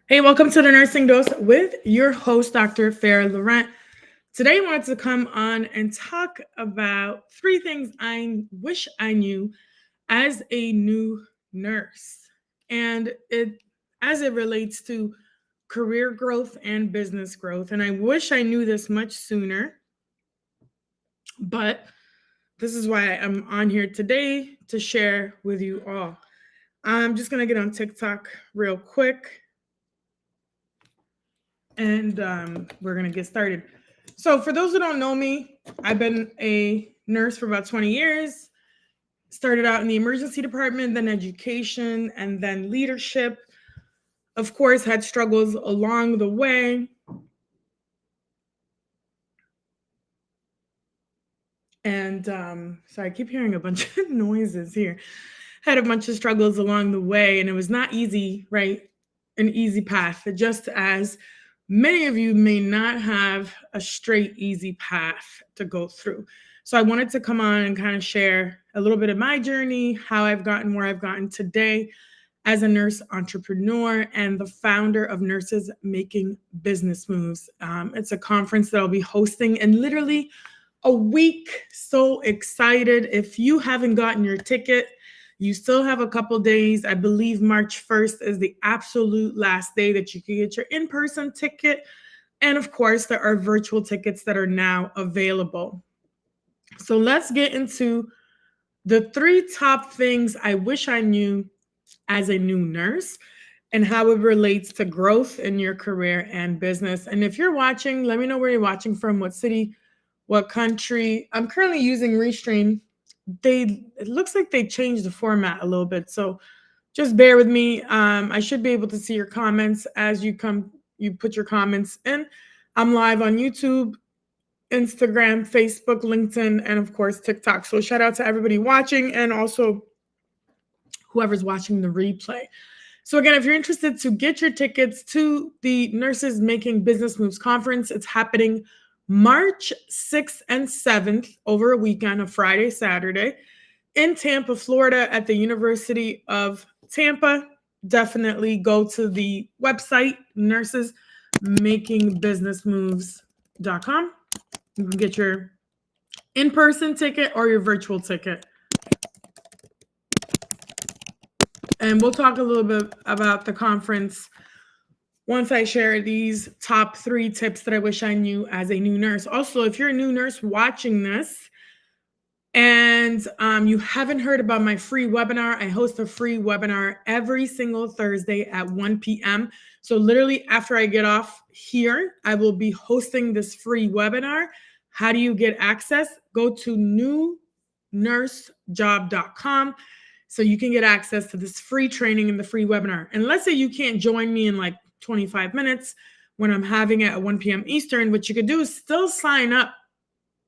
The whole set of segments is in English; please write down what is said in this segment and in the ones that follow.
Hey, welcome to the Nursing Dose with your host, Dr. Farah Laurent. Today, I wanted to come on and talk about three things I wish I knew as a new nurse, and it as it relates to career growth and business growth. And I wish I knew this much sooner, but this is why I'm on here today to share with you all. I'm just gonna get on TikTok real quick and we're going to get started. So, for those who don't know me, I've been a nurse for about 20 years. Started out in the emergency department, then education, and then leadership. Of course, had struggles along the way. And sorry, I keep hearing a bunch of noises here. Had a bunch of struggles along the way, and it was not easy, right? An easy path, just as many of you may not have a straight, easy path to go through. So I wanted to come on and kind of share a little bit of my journey, how I've gotten where I've gotten today as a nurse entrepreneur and the founder of Nurses Making Business Moves. It's a conference that I'll be hosting in literally a week. So excited. If you haven't gotten your ticket, you still have a couple days. I believe March 1st is the absolute last day that you can get your in-person ticket. And of course, there are virtual tickets that are now available. So let's get into the three top things I wish I knew as a new nurse and how it relates to growth in your career and business. And if you're watching, let me know where you're watching from, what city, what country. I'm currently using Restream. It looks like they changed the format a little bit, so just bear with me. I should be able to see your comments as you put your comments in. I'm live on YouTube, Instagram, Facebook, LinkedIn, and of course TikTok. So shout out to everybody watching and also whoever's watching the replay. So again, if you're interested to get your tickets to the Nurses Making Business Moves conference, it's happening March 6th and 7th over a weekend, a Friday, Saturday, in Tampa, Florida, at the University of Tampa. Definitely go to the website, nursesmakingbusinessmoves.com. You can get your in-person ticket or your virtual ticket. And we'll talk a little bit about the conference once I share these top three tips that I wish I knew as a new nurse. Also, if you're a new nurse watching this and you haven't heard about my free webinar, I host a free webinar every single Thursday at 1 p.m. So literally after I get off here, I will be hosting this free webinar. How do you get access? Go to newnursejob.com so you can get access to this free training and the free webinar. And let's say you can't join me in like 25 minutes when I'm having it at 1 p.m. Eastern, what you could do is still sign up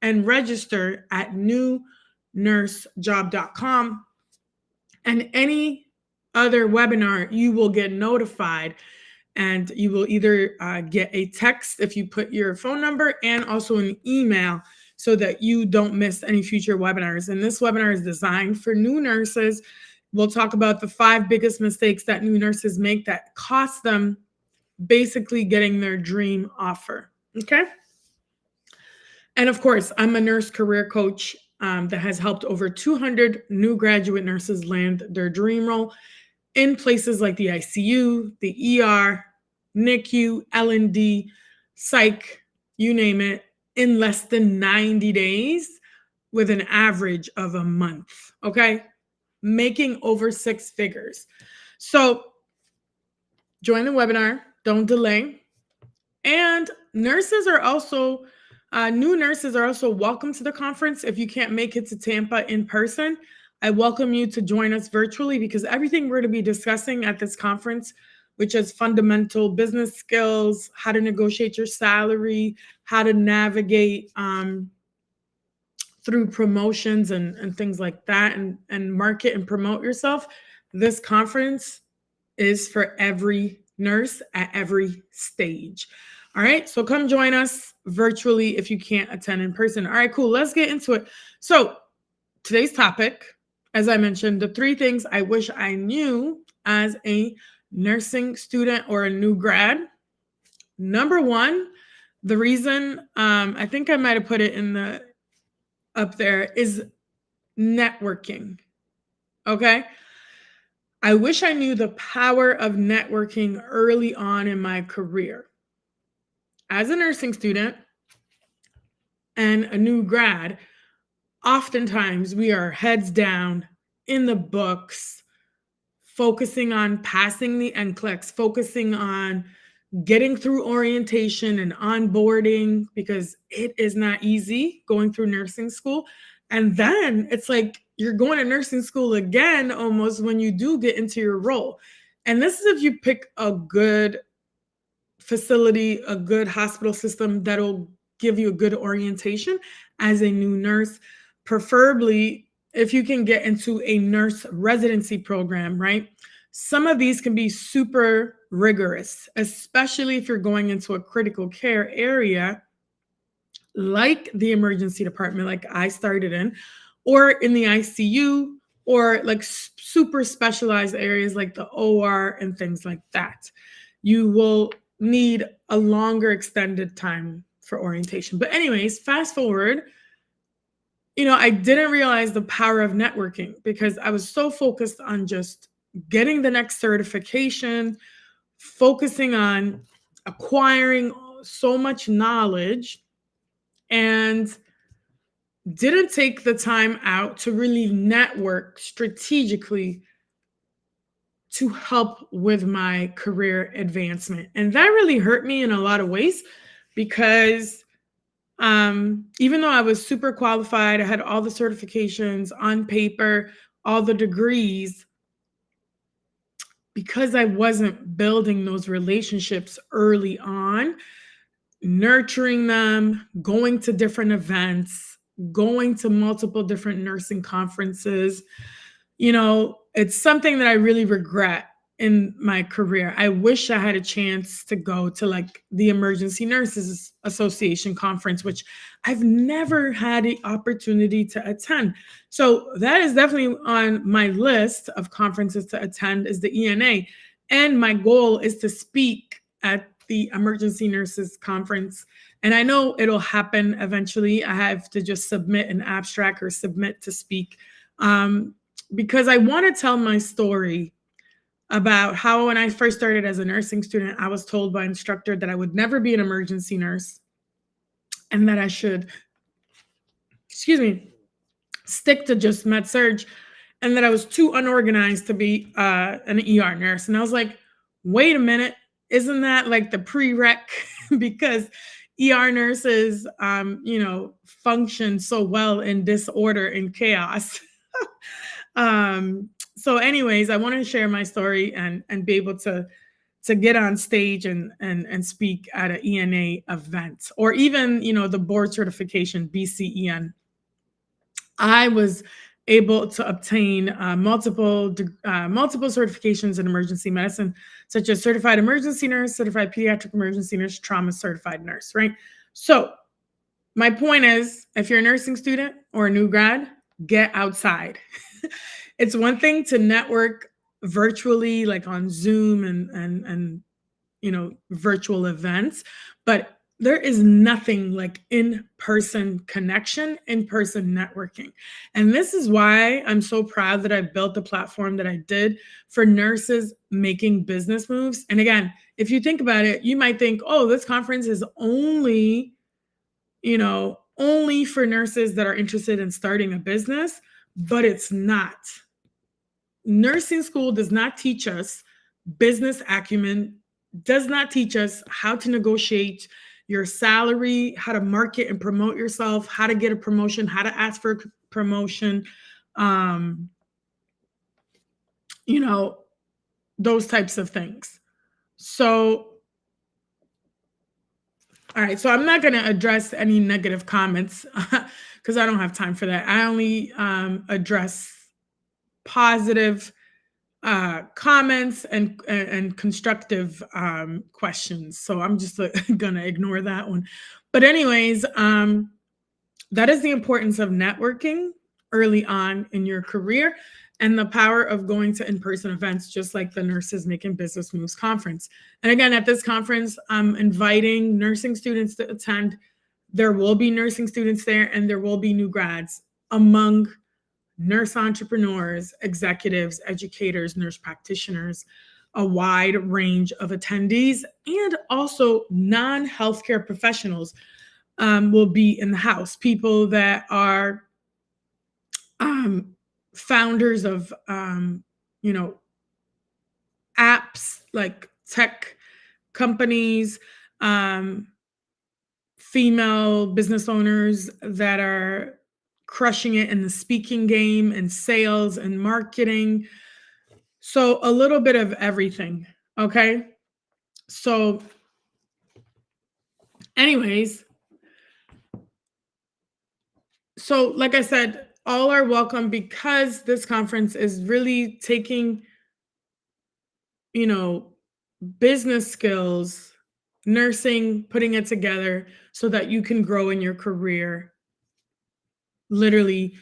and register at newnursejob.com. And any other webinar, you will get notified and you will either get a text if you put your phone number and also an email so that you don't miss any future webinars. And this webinar is designed for new nurses. We'll talk about the 5 biggest mistakes that new nurses make that cost them basically getting their dream offer. Okay. And of course, I'm a nurse career coach that has helped over 200 new graduate nurses land their dream role in places like the ICU, the ER, NICU, L&D, psych, you name it, in less than 90 days with an average of a month, okay? Making over 6 figures. So join the webinar, don't delay. And nurses are also, new nurses are also welcome to the conference. If you can't make it to Tampa in person, I welcome you to join us virtually because everything we're going to be discussing at this conference, which is fundamental business skills, how to negotiate your salary, how to navigate through promotions and things like that, and market and promote yourself. This conference is for every nurse at every stage. All right, so come join us virtually if you can't attend in person. All right, cool, let's get into it. So today's topic, as I mentioned, the 3 things I wish I knew as a nursing student or a new grad, number one, the reason, I think I might have put it in the up there, is networking. Okay. I wish I knew the power of networking early on in my career. As a nursing student and a new grad, oftentimes we are heads down in the books, focusing on passing the NCLEX, focusing on getting through orientation and onboarding, because it is not easy going through nursing school. And then it's like you're going to nursing school again almost when you do get into your role. And this is if you pick a good facility, a good hospital system that'll give you a good orientation as a new nurse, preferably if you can get into a nurse residency program, right? Some of these can be super rigorous, especially if you're going into a critical care area like the emergency department, like I started in, or in the ICU, or like super specialized areas like the OR and things like that. You will need a longer extended time for orientation. But anyways, fast forward, I didn't realize the power of networking because I was so focused on just getting the next certification, focusing on acquiring so much knowledge, and didn't take the time out to really network strategically to help with my career advancement. And that really hurt me in a lot of ways because even though I was super qualified, I had all the certifications on paper, all the degrees, because I wasn't building those relationships early on, nurturing them, going to different events, going to multiple different nursing conferences, it's something that I really regret in my career. I wish I had a chance to go to like the Emergency Nurses Association conference, which I've never had the opportunity to attend. So that is definitely on my list of conferences to attend, is the ENA. And my goal is to speak at the Emergency Nurses Conference. And I know it'll happen eventually. I have to just submit an abstract or submit to speak. Because I want to tell my story about how when I first started as a nursing student, I was told by an instructor that I would never be an emergency nurse and that I should, stick to just med surg, and that I was too unorganized to be an ER nurse. And I was like, wait a minute, isn't that like the prereq? Because ER nurses, function so well in disorder and chaos. So anyways, I want to share my story and be able to get on stage and speak at an ENA event, or even, the board certification, BCEN. I was able to obtain multiple certifications in emergency medicine, such as certified emergency nurse, certified pediatric emergency nurse, trauma certified nurse, right? So my point is, if you're a nursing student or a new grad, get outside. It's one thing to network virtually, like on Zoom and virtual events, but there is nothing like in-person connection, in-person networking. And this is why I'm so proud that I built the platform that I did for nurses making business moves. And again, if you think about it, you might think, oh, this conference is only for nurses that are interested in starting a business, but it's not. Nursing school does not teach us business acumen, does not teach us how to negotiate your salary, how to market and promote yourself, how to get a promotion, how to ask for a promotion, those types of things. So, all right, so I'm not going to address any negative comments because I don't have time for that. I only address positive comments and constructive questions. So I'm just gonna ignore that one. But anyways, that is the importance of networking early on in your career. and the power of going to in-person events, just like the Nurses Making Business Moves conference. And again, at this conference, I'm inviting nursing students to attend. There will be nursing students there, and there will be new grads among nurse entrepreneurs, executives, educators, nurse practitioners, a wide range of attendees, and also non-healthcare professionals will be in the house. People that are founders of, apps like tech companies, female business owners that are crushing it in the speaking game and sales and marketing. So a little bit of everything. Okay. So, anyways, so like I said, all are welcome because this conference is really taking, business skills, nursing, putting it together so that you can grow in your career, literally,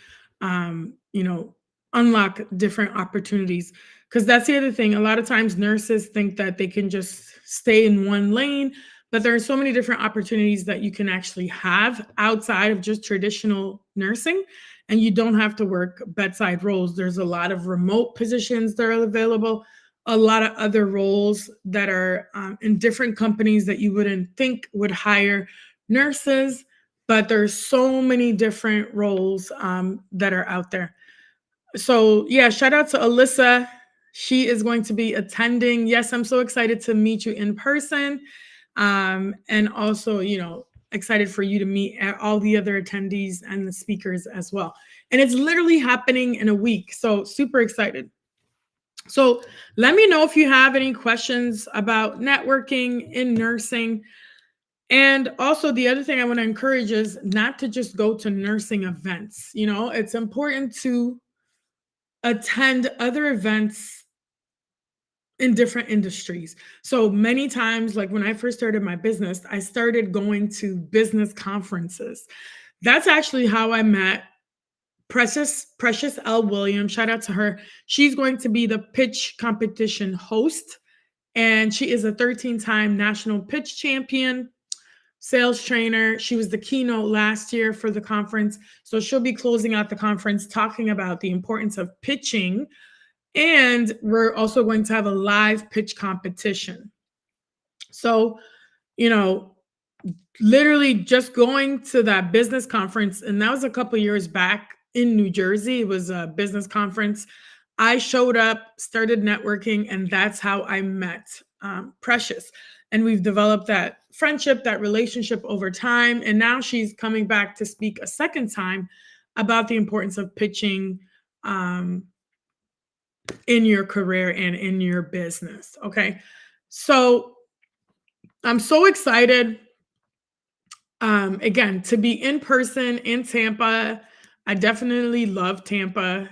unlock different opportunities. Because that's the other thing. A lot of times nurses think that they can just stay in one lane, but there are so many different opportunities that you can actually have outside of just traditional nursing. And you don't have to work bedside roles. There's a lot of remote positions that are available, a lot of other roles that are in different companies that you wouldn't think would hire nurses, but there's so many different roles that are out there. So yeah, shout out to Alyssa. She is going to be attending. Yes, I'm so excited to meet you in person. And also, excited for you to meet all the other attendees and the speakers as well. And it's literally happening in a week. So super excited. So let me know if you have any questions about networking in nursing. And also, the other thing I want to encourage is not to just go to nursing events. It's important to attend other events in different industries. So many times, like when I first started my business, I started going to business conferences. That's actually how I met Precious L. Williams. Shout out to her. She's going to be the pitch competition host, and she is a 13-time national pitch champion, sales trainer. She was the keynote last year for the conference. So she'll be closing out the conference talking about the importance of pitching. And we're also going to have a live pitch competition. So, literally just going to that business conference, and that was a couple years back in New Jersey. It was a business conference. I showed up, started networking, and that's how I met Precious. And we've developed that friendship, that relationship over time. And now she's coming back to speak a second time about the importance of pitching in your career and in your business. Okay. So I'm so excited. Again, to be in person in Tampa. I definitely love Tampa.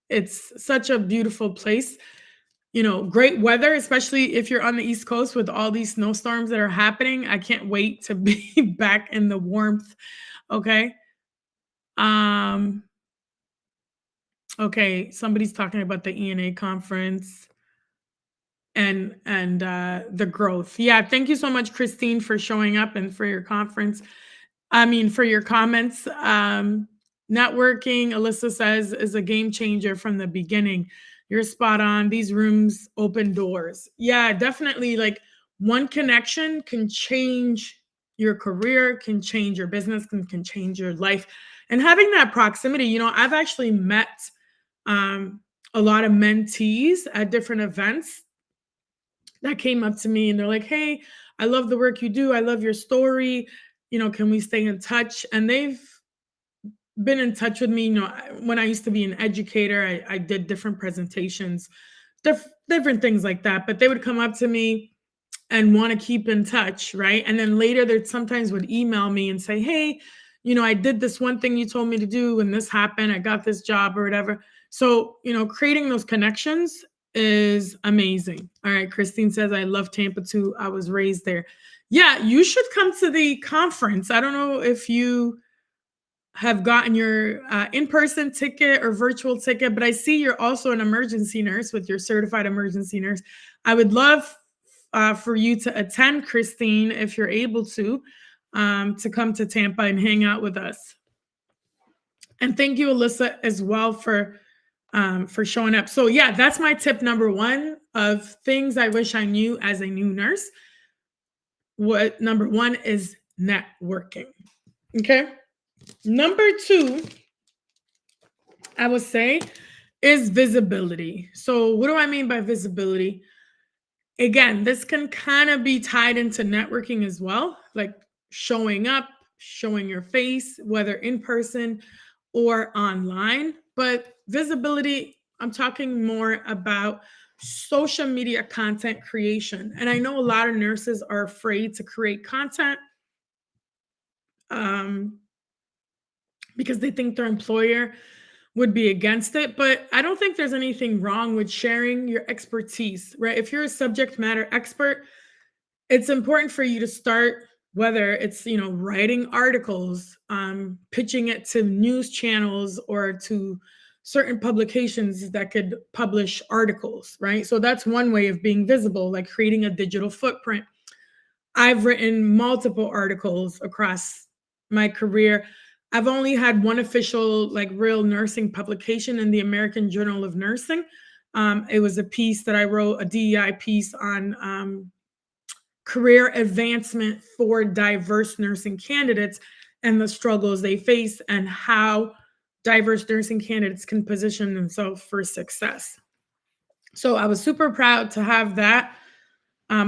It's such a beautiful place. Great weather, especially if you're on the East Coast with all these snowstorms that are happening. I can't wait to be back in the warmth. Okay. Okay, somebody's talking about the ENA conference and the growth. Yeah, thank you so much, Christine, for showing up and for your conference. For your comments. Networking, Alyssa says, is a game changer from the beginning. You're spot on. These rooms open doors. Yeah, definitely. Like one connection can change your career, can change your business, can change your life. And having that proximity, I've actually met a lot of mentees at different events that came up to me and they're like, hey, I love the work you do. I love your story. Can we stay in touch? And they've been in touch with me. When I used to be an educator, I did different presentations, different things like that. But they would come up to me and want to keep in touch, right? And then later they sometimes would email me and say, hey, I did this one thing you told me to do and this happened. I got this job or whatever. So, creating those connections is amazing. All right. Christine says, I love Tampa too. I was raised there. Yeah, you should come to the conference. I don't know if you have gotten your in-person ticket or virtual ticket, but I see you're also an emergency nurse with your certified emergency nurse. I would love for you to attend, Christine, if you're able to come to Tampa and hang out with us. And thank you, Alyssa, as well for showing up. So yeah, that's my tip number one of things I wish I knew as a new nurse. What number one is networking. Okay. Number two, I would say, is visibility. So what do I mean by visibility? Again, this can kind of be tied into networking as well, like showing up, showing your face, whether in person or online. But visibility, I'm talking more about social media content creation. And I know a lot of nurses are afraid to create content because they think their employer would be against it. But I don't think there's anything wrong with sharing your expertise, right? If you're a subject matter expert, it's important for you to start, whether it's, writing articles, pitching it to news channels or to certain publications that could publish articles, right? So that's one way of being visible, like creating a digital footprint. I've written multiple articles across my career. I've only had one official, like, real nursing publication in the American Journal of Nursing. It was a piece that I wrote, a DEI piece on career advancement for diverse nursing candidates and the struggles they face and how diverse nursing candidates can position themselves for success. So I was super proud to have that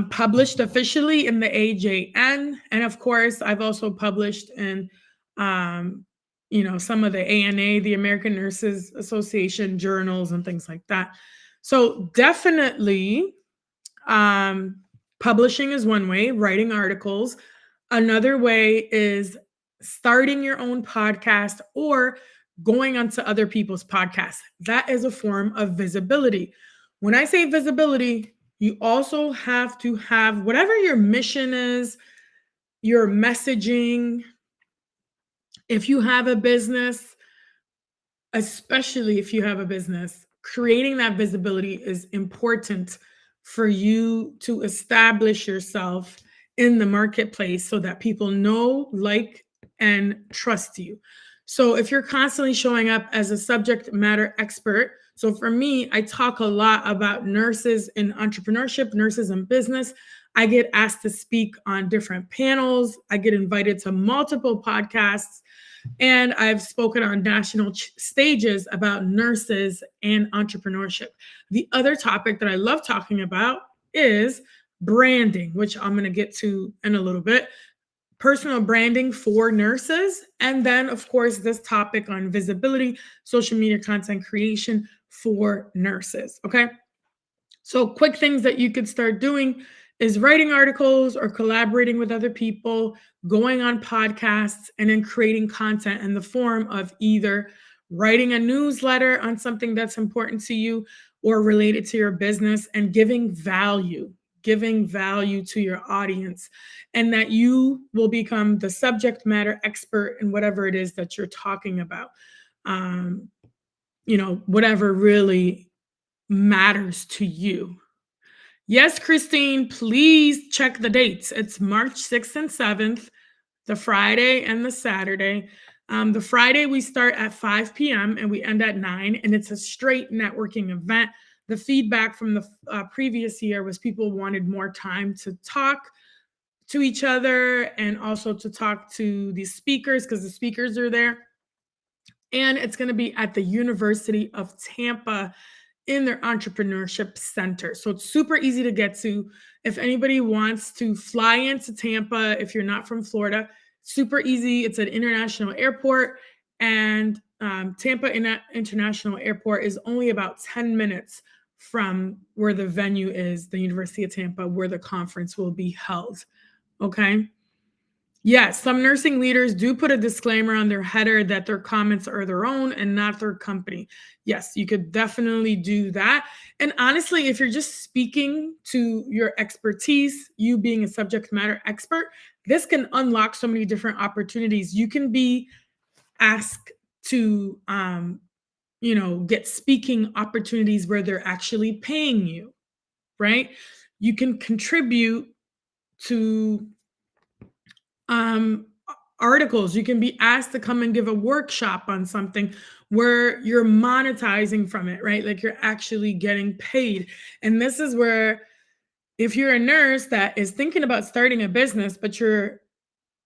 published officially in the AJN. And of course, I've also published in, some of the ANA, the American Nurses Association journals and things like that. So definitely, publishing is one way, writing articles. Another way is starting your own podcast or going onto other people's podcasts. That is a form of visibility. When I say visibility, you also have to have whatever your mission is, your messaging. If you have a business, especially if you have a business, creating that visibility is important for you to establish yourself in the marketplace so that people know, like, and trust you. So if you're constantly showing up as a subject matter expert, so for me, I talk a lot about nurses in entrepreneurship, nurses in business. I get asked to speak on different panels. I get invited to multiple podcasts. And I've spoken on national stages about nurses and entrepreneurship. The other topic that I love talking about is branding, which I'm going to get to in a little bit. Personal branding for nurses. And then, of course, this topic on visibility, social media content creation for nurses. Okay. So quick things that you could start doing is writing articles or collaborating with other people, going on podcasts, and then creating content in the form of either writing a newsletter on something that's important to you or related to your business, and giving value to your audience, and that you will become the subject matter expert in whatever it is that you're talking about. Whatever really matters to you. Yes, Christine, please check the dates. It's March 6th and 7th, the Friday and the Saturday. The Friday, we start at 5 p.m. and we end at 9, and it's a straight networking event. The feedback from the previous year was people wanted more time to talk to each other and also to talk to the speakers because the speakers are there. And it's going to be at the University of Tampa in their entrepreneurship center. So it's super easy to get to. If anybody wants to fly into Tampa, if you're not from Florida, super easy. It's an international airport, and Tampa International Airport is only about 10 minutes from where the venue is, the University of Tampa, where the conference will be held. Okay. Yes, some nursing leaders do put a disclaimer on their header that their comments are their own and not their company. Yes, you could definitely do that. And honestly, if you're just speaking to your expertise, you being a subject matter expert, this can unlock so many different opportunities. You can be ask to get speaking opportunities where they're actually paying you, right? You can contribute to articles. You can be asked to come and give a workshop on something where you're monetizing from it, right? Like you're actually getting paid. And this is where, if you're a nurse that is thinking about starting a business, but you're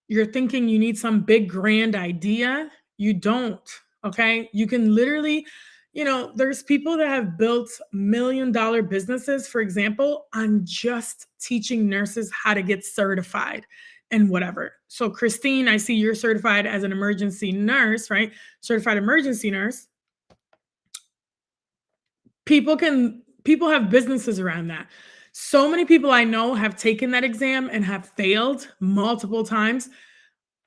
thinking you need some big grand idea, you don't. Okay? You can literally, there's people that have built $1 million businesses, for example, on just teaching nurses how to get certified and whatever. So Christine, I see you're certified as an emergency nurse, right? Certified emergency nurse. People have businesses around that. So many people I know have taken that exam and have failed multiple times.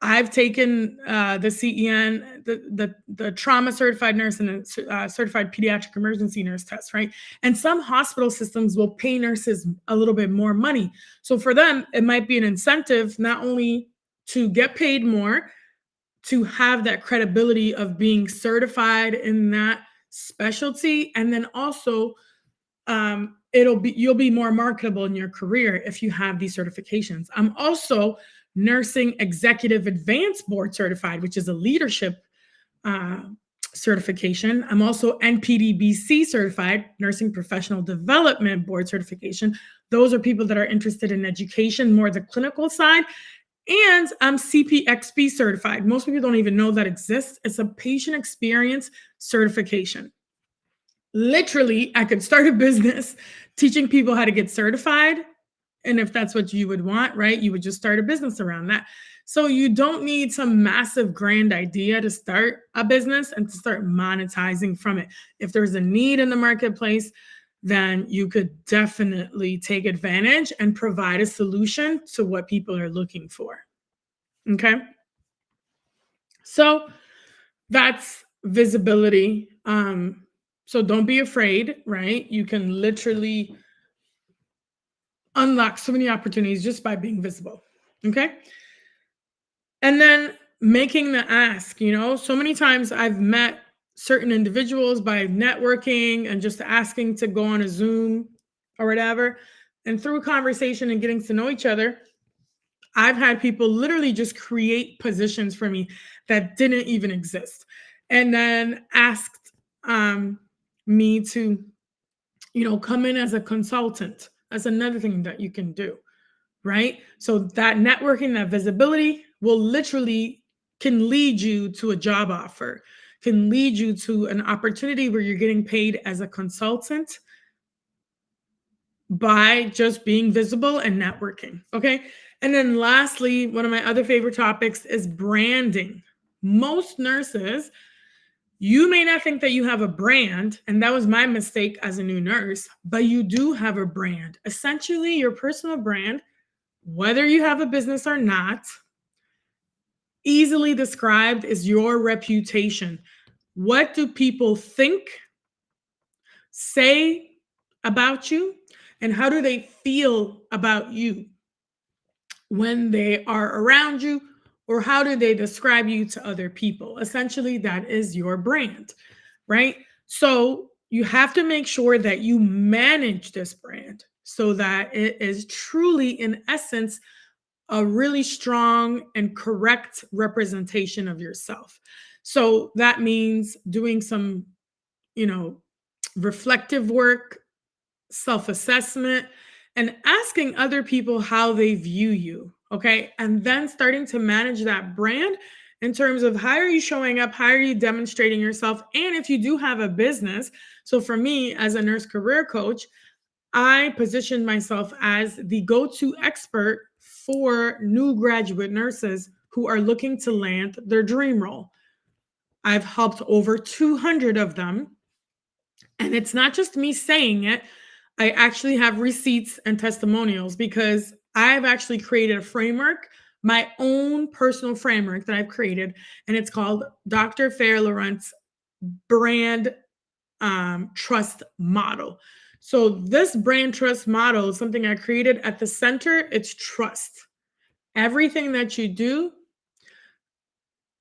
I've taken the CEN, the trauma certified nurse, and the certified pediatric emergency nurse test, right? And some hospital systems will pay nurses a little bit more money. So for them, it might be an incentive not only to get paid more, to have that credibility of being certified in that specialty, and then also you'll be more marketable in your career if you have these certifications. I'm also Nursing Executive Advanced Board Certified, which is a leadership certification. I'm also NPDBC certified, Nursing Professional Development Board certification. Those are people that are interested in education, more the clinical side. And I'm CPXP certified. Most people don't even know that exists. It's a patient experience certification. Literally, I could start a business teaching people how to get certified. And if that's what you would want, right, you would just start a business around that. So you don't need some massive grand idea to start a business and to start monetizing from it. If there's a need in the marketplace, then you could definitely take advantage and provide a solution to what people are looking for. Okay. So that's visibility. So don't be afraid, right? You can literally unlock so many opportunities just by being visible. Okay. And then making the ask, so many times I've met certain individuals by networking and just asking to go on a Zoom or whatever. And through conversation and getting to know each other, I've had people literally just create positions for me that didn't even exist. And then asked me to, come in as a consultant. That's another thing that you can do, right? So that networking, that visibility can lead you to a job offer, can lead you to an opportunity where you're getting paid as a consultant by just being visible and networking. Okay. And then lastly, one of my other favorite topics is branding. Most nurses, you may not think that you have a brand, and that was my mistake as a new nurse, but you do have a brand. Essentially, your personal brand, whether you have a business or not, easily described is your reputation. What do people think, say about you, and how do they feel about you when they are around you, or how do they describe you to other people? Essentially, that is your brand, right? So you have to make sure that you manage this brand so that it is truly, in essence, a really strong and correct representation of yourself. So that means doing some, reflective work, self-assessment, and asking other people how they view you. Okay. And then starting to manage that brand in terms of how are you showing up? How are you demonstrating yourself? And if you do have a business, so for me as a nurse career coach, I position myself as the go-to expert for new graduate nurses who are looking to land their dream role. I've helped over 200 of them. And it's not just me saying it. I actually have receipts and testimonials because I've actually created a framework, my own personal framework that I've created, and it's called Dr. Fair Lawrence Brand Trust Model. So this brand trust model is something I created. At the center, it's trust. Everything that you do,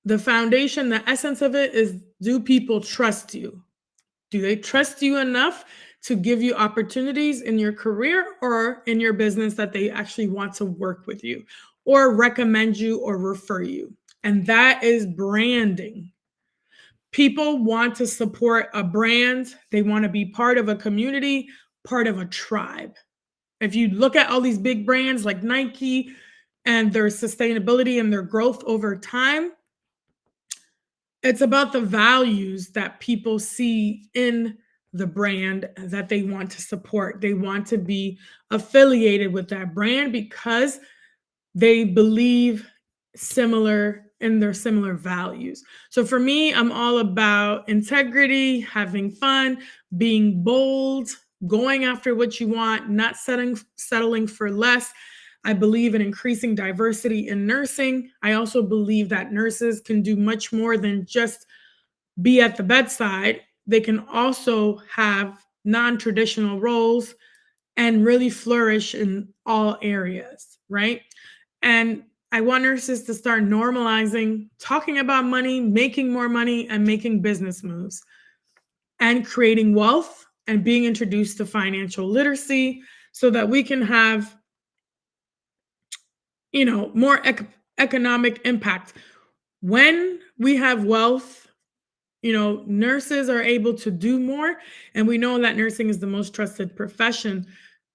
the foundation, the essence of it is, do people trust you? Do they trust you enough to give you opportunities in your career or in your business that they actually want to work with you or recommend you or refer you? And that is branding. People want to support a brand, they want to be part of a community, part of a tribe. If you look at all these big brands like Nike and their sustainability and their growth over time, it's about the values that people see in the brand that they want to support. They want to be affiliated with that brand because they believe similar in their similar values. So for me, I'm all about integrity, having fun, being bold, going after what you want, not settling for less. I believe in increasing diversity in nursing. I also believe that nurses can do much more than just be at the bedside. They can also have non-traditional roles and really flourish in all areas, right? And I want nurses to start normalizing talking about money, making more money, and making business moves and creating wealth and being introduced to financial literacy so that we can have, more economic impact. When we have wealth, nurses are able to do more, and we know that nursing is the most trusted profession.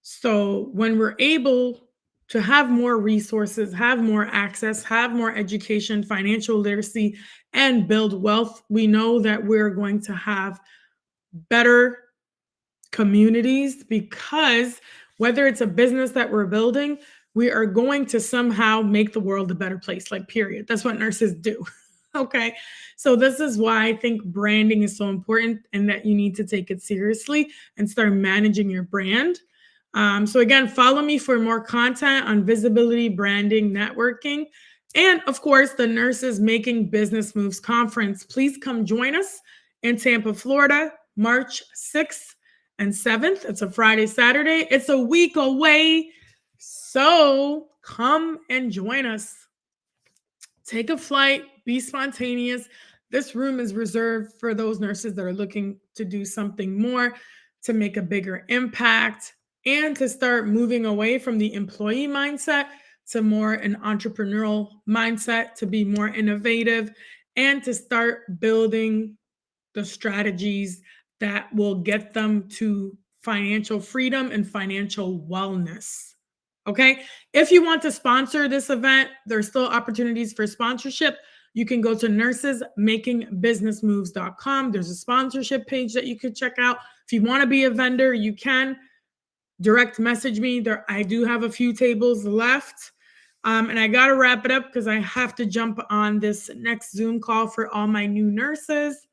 So when we're able to have more resources, have more access, have more education, financial literacy, and build wealth, we know that we're going to have better communities because whether it's a business that we're building, we are going to somehow make the world a better place, like, period. That's what nurses do. Okay. So, this is why I think branding is so important and that you need to take it seriously and start managing your brand. So, again, follow me for more content on visibility, branding, networking, and of course, the Nurses Making Business Moves Conference. Please come join us in Tampa, Florida, March 6th and 7th. It's a Friday, Saturday. It's a week away. So come and join us. Take a flight, be spontaneous. This room is reserved for those nurses that are looking to do something more, to make a bigger impact, and to start moving away from the employee mindset to more an entrepreneurial mindset, to be more innovative, and to start building the strategies that will get them to financial freedom and financial wellness. Okay. If you want to sponsor this event, there's still opportunities for sponsorship. You can go to nursesmakingbusinessmoves.com. There's a sponsorship page that you could check out. If you want to be a vendor, you can direct message me. I do have a few tables left. And I got to wrap it up because I have to jump on this next Zoom call for all my new nurses.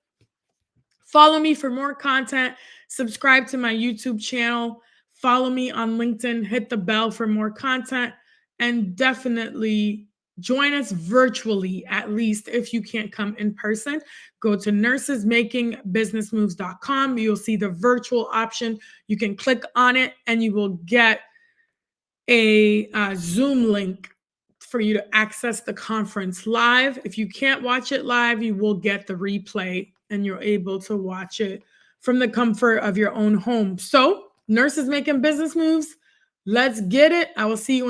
Follow me for more content. Subscribe to my YouTube channel. Follow me on LinkedIn. Hit the bell for more content. And definitely join us virtually, at least if you can't come in person. Go to nursesmakingbusinessmoves.com. You'll see the virtual option. You can click on it and you will get a Zoom link for you to access the conference live. If you can't watch it live, you will get the replay and you're able to watch it from the comfort of your own home. So, Nurses Making Business Moves, let's get it. I will see you in